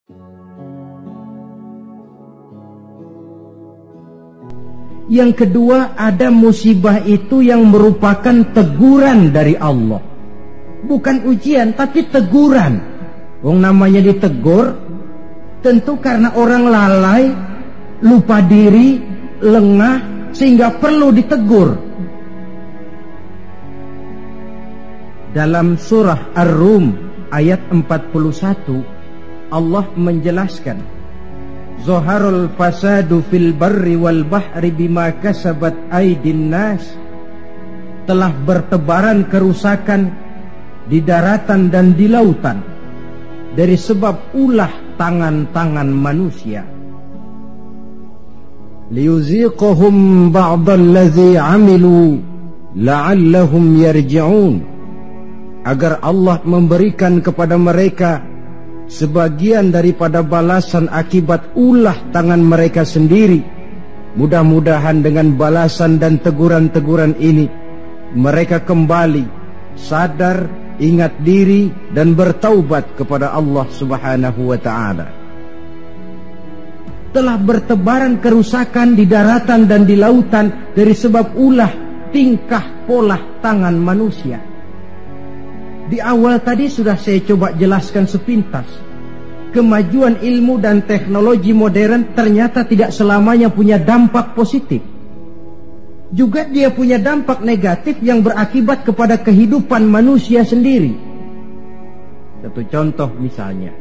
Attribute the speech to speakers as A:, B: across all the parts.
A: Yang kedua, ada musibah itu yang merupakan teguran dari Allah. Bukan ujian, tapi teguran. Wong namanya ditegur, tentu karena orang lalai, lupa diri, lengah, sehingga perlu ditegur. Dalam surah Ar-Rum ayat 41, Allah menjelaskan, Zaharul fasadu fil barri wal bahri bima kasabat aydin nas. Telah bertebaran kerusakan di daratan dan di lautan dari sebab ulah tangan-tangan manusia. Liyuziqahum ba'dallazi 'amilu la'allahum yarji'un. Agar Allah memberikan kepada mereka sebagian daripada balasan akibat ulah tangan mereka sendiri. Mudah-mudahan dengan balasan dan teguran-teguran ini mereka kembali sadar, ingat diri, dan bertaubat kepada Allah Subhanahu wa ta'ala. Telah bertebaran kerusakan di daratan dan di lautan dari sebab ulah tingkah pola tangan manusia. Di awal tadi sudah saya coba jelaskan sepintas. Kemajuan ilmu dan teknologi modern ternyata tidak selamanya punya dampak positif. Juga dia punya dampak negatif yang berakibat kepada kehidupan manusia sendiri. Satu contoh misalnya,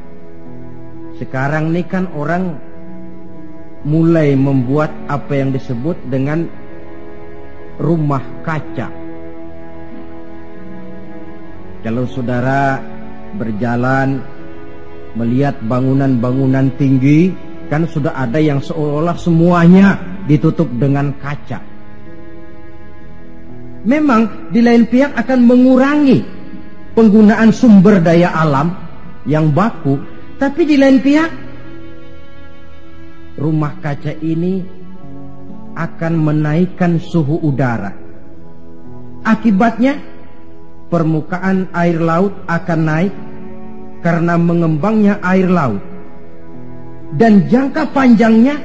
A: sekarang ini kan orang mulai membuat apa yang disebut dengan rumah kaca. Kalau saudara berjalan melihat bangunan-bangunan tinggi, kan sudah ada yang seolah-olah semuanya ditutup dengan kaca. Memang di lain pihak akan mengurangi penggunaan sumber daya alam yang baku, tapi di lain pihak rumah kaca ini akan menaikkan suhu udara. Akibatnya permukaan air laut akan naik karena mengembangnya air laut, dan jangka panjangnya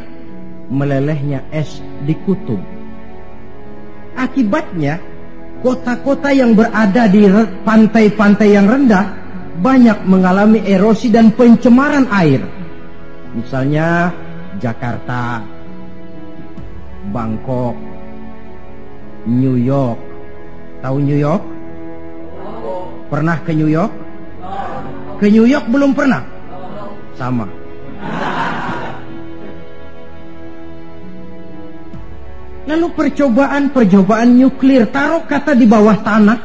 A: melelehnya es di kutub. Akibatnya kota-kota yang berada di pantai-pantai yang rendah banyak mengalami erosi dan pencemaran air. Misalnya Jakarta, Bangkok, New York. Tahu New York? Pernah ke New York? Ke New York belum pernah? Sama. Lalu percobaan nuklir, taruh kata di bawah tanah,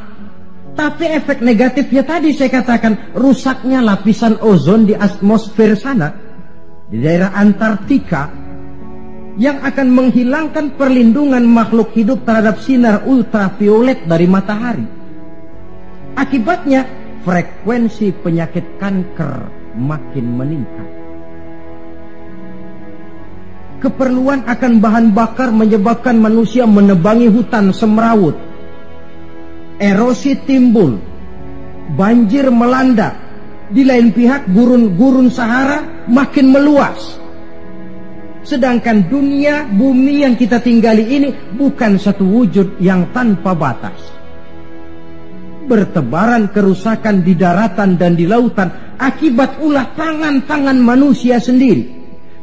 A: tapi efek negatifnya tadi saya katakan, rusaknya lapisan ozon di atmosfer sana, di daerah Antartika, yang akan menghilangkan perlindungan makhluk hidup terhadap sinar ultraviolet dari matahari. Akibatnya frekuensi penyakit kanker makin meningkat. Keperluan akan bahan bakar menyebabkan manusia menebangi hutan semrawut. Erosi timbul, banjir melanda. Di lain pihak gurun Sahara makin meluas. Sedangkan dunia, bumi yang kita tinggali ini bukan satu wujud yang tanpa batas. Bertebaran kerusakan di daratan dan di lautan akibat ulah tangan-tangan manusia sendiri.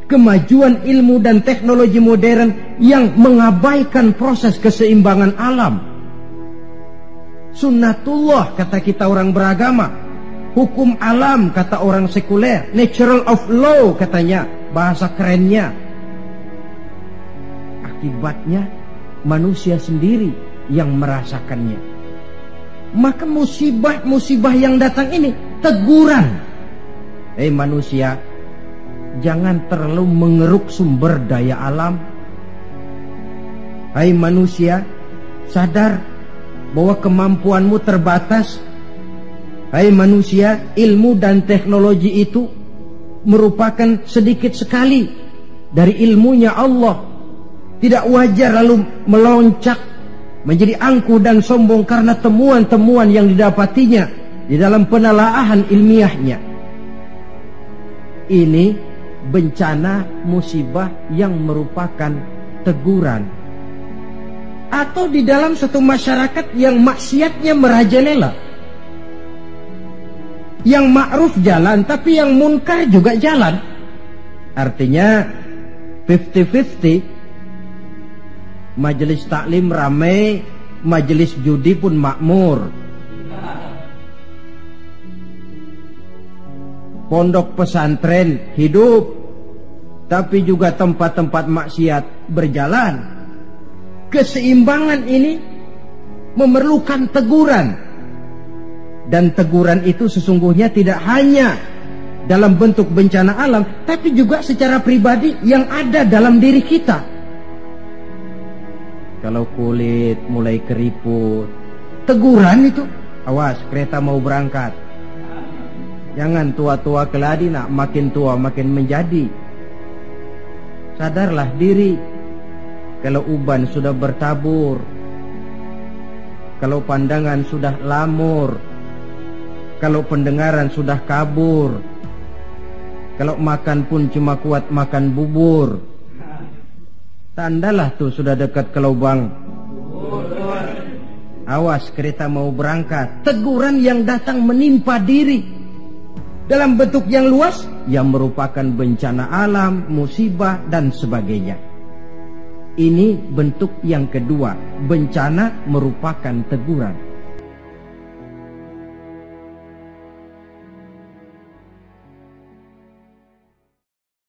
A: Kemajuan ilmu dan teknologi modern yang mengabaikan proses keseimbangan alam. Sunnatullah kata kita orang beragama, hukum alam kata orang sekuler, natural of law katanya bahasa kerennya. Akibatnya manusia sendiri yang merasakannya. Maka musibah-musibah yang datang ini teguran. Manusia, jangan terlalu mengeruk sumber daya alam. Hai manusia, sadar bahwa kemampuanmu terbatas. Hai manusia, ilmu dan teknologi itu merupakan sedikit sekali dari ilmunya Allah. Tidak wajar lalu meloncat menjadi angkuh dan sombong karena temuan-temuan yang didapatinya di dalam penelaahan ilmiahnya. Ini bencana musibah yang merupakan teguran. Atau di dalam satu masyarakat yang maksiatnya merajalela, yang ma'ruf jalan tapi yang munkar juga jalan. Artinya 50-50. Majelis taklim ramai, majelis judi pun makmur. Pondok pesantren hidup, tapi juga tempat-tempat maksiat berjalan. Keseimbangan ini memerlukan teguran. Dan teguran itu sesungguhnya tidak hanya dalam bentuk bencana alam, tapi juga secara pribadi yang ada dalam diri kita. Kalau kulit mulai keriput, teguran itu, awas kereta mau berangkat. Jangan tua-tua keladi nak, makin tua makin menjadi. Sadarlah diri. Kalau uban sudah bertabur, kalau pandangan sudah lamur, kalau pendengaran sudah kabur, kalau makan pun cuma kuat makan bubur, tandalah tuh sudah dekat ke lubang. Awas kereta mau berangkat. Teguran yang datang menimpa diri dalam bentuk yang luas, yang merupakan bencana alam, musibah dan sebagainya. Ini bentuk yang kedua, bencana merupakan teguran.